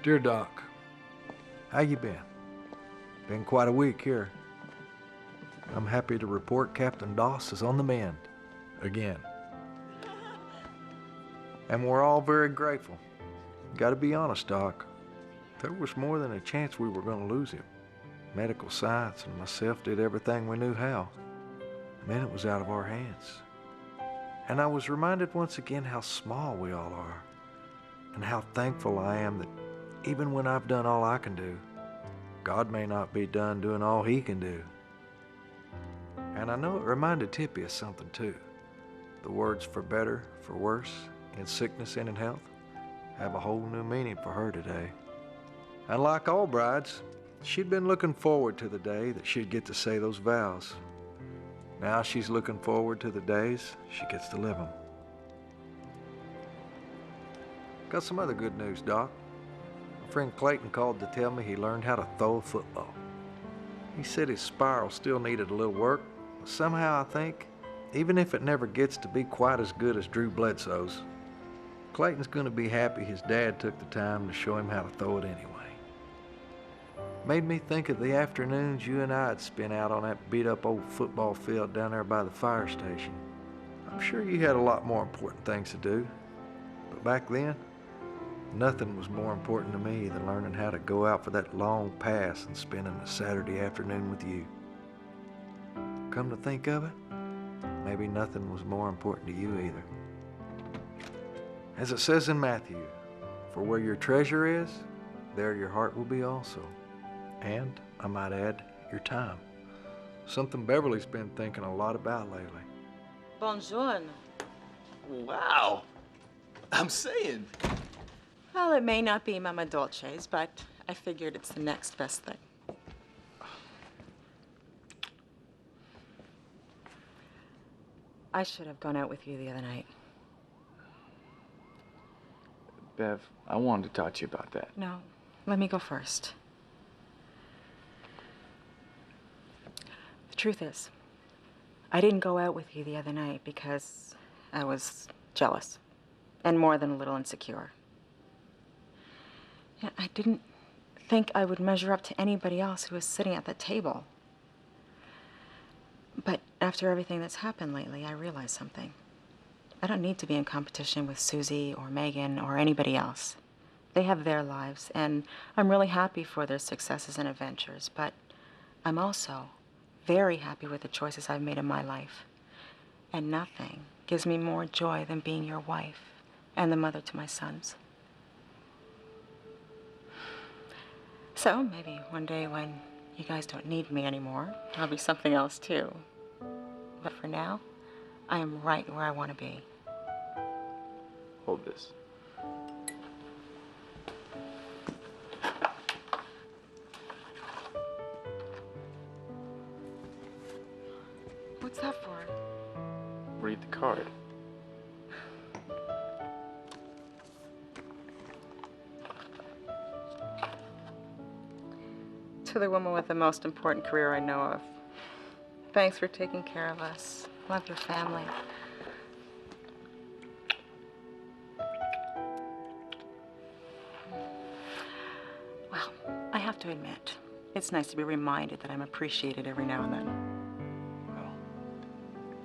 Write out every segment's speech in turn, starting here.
Dear Doc, how you been? Been quite a week here. I'm happy to report Captain Doss is on the mend. Again. And we're all very grateful. Gotta be honest, Doc. There was more than a chance we were gonna lose him. Medical science and myself did everything we knew how. And then it was out of our hands. And I was reminded once again how small we all are. And how thankful I am that even when I've done all I can do, God may not be done doing all He can do. And I know it reminded Tippy of something too. The words for better, for worse, in sickness and in health, have a whole new meaning for her today. And like all brides, she'd been looking forward to the day that she'd get to say those vows. Now she's looking forward to the days she gets to live them. Got some other good news, Doc. My friend Clayton called to tell me he learned how to throw a football. He said his spiral still needed a little work, but somehow I think, even if it never gets to be quite as good as Drew Bledsoe's, Clayton's gonna be happy his dad took the time to show him how to throw it anyway. Made me think of the afternoons you and I had spent out on that beat-up old football field down there by the fire station. I'm sure you had a lot more important things to do, but back then, nothing was more important to me than learning how to go out for that long pass and spending a Saturday afternoon with you. Come to think of it, maybe nothing was more important to you either. As it says in Matthew, for where your treasure is, there your heart will be also. And, I might add, your time. Something Beverly's been thinking a lot about lately. Buongiorno. Wow. I'm saying. Well, it may not be Mama Dolce's, but I figured it's the next best thing. I should have gone out with you the other night. Bev, I wanted to talk to you about that. No, let me go first. The truth is, I didn't go out with you the other night because I was jealous and more than a little insecure. Yeah, I didn't think I would measure up to anybody else who was sitting at that table. But after everything that's happened lately, I realized something. I don't need to be in competition with Susie or Megan or anybody else. They have their lives, and I'm really happy for their successes and adventures, but I'm also very happy with the choices I've made in my life. And nothing gives me more joy than being your wife and the mother to my sons. So maybe one day when you guys don't need me anymore, I'll be something else too. But for now, I am right where I want to be. Hold this. What's that for? Read the card. To the woman with the most important career I know of. Thanks for taking care of us. Love your family. Well, I have to admit, it's nice to be reminded that I'm appreciated every now and then. Well,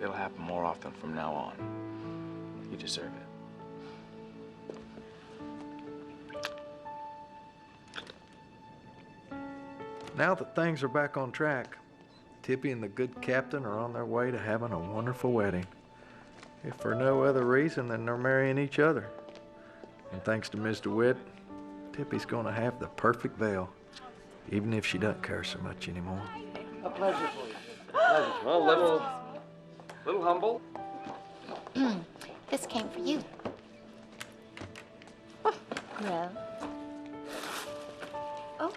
it'll happen more often from now on. You deserve it. Now that things are back on track, Tippy and the good captain are on their way to having a wonderful wedding. If for no other reason than they're marrying each other. And thanks to Ms. DeWitt, Tippy's gonna have the perfect veil, even if she doesn't care so much anymore. A pleasure for you. Pleasure. Well, little humble. This came for you. Well. Oh,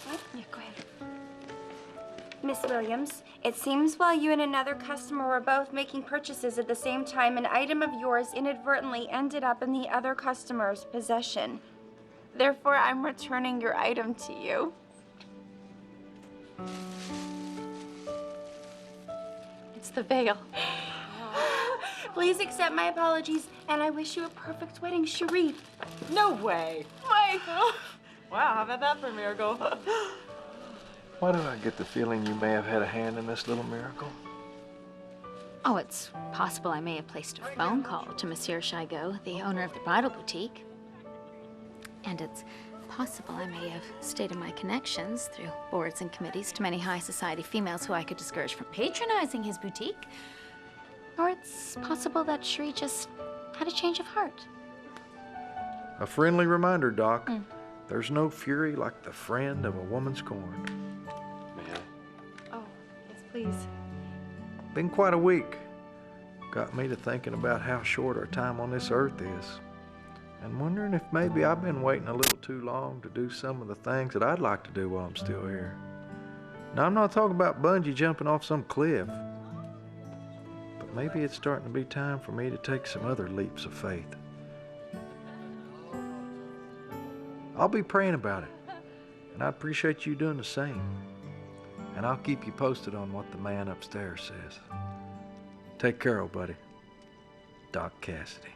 what? Yeah, go ahead. Miss Williams, it seems while you and another customer were both making purchases at the same time, an item of yours inadvertently ended up in the other customer's possession. Therefore, I'm returning your item to you. It's the veil. Please accept my apologies, and I wish you a perfect wedding, Sharif. No way. Michael. Wow, how about that for a miracle? Why do I get the feeling you may have had a hand in this little miracle? Oh, it's possible I may have placed a phone call to Monsieur Chigot, the owner of the bridal boutique. And it's possible I may have stated my connections through boards and committees to many high society females who I could discourage from patronizing his boutique. Or it's possible that Cherie just had a change of heart. A friendly reminder, Doc. There's no fury like the friend of a woman scorned. May I? Oh, yes, please. Been quite a week. Got me to thinking about how short our time on this earth is. And wondering if maybe I've been waiting a little too long to do some of the things that I'd like to do while I'm still here. Now, I'm not talking about bungee jumping off some cliff. But maybe it's starting to be time for me to take some other leaps of faith. I'll be praying about it, and I appreciate you doing the same. And I'll keep you posted on what the man upstairs says. Take care, old buddy. Doc Cassidy.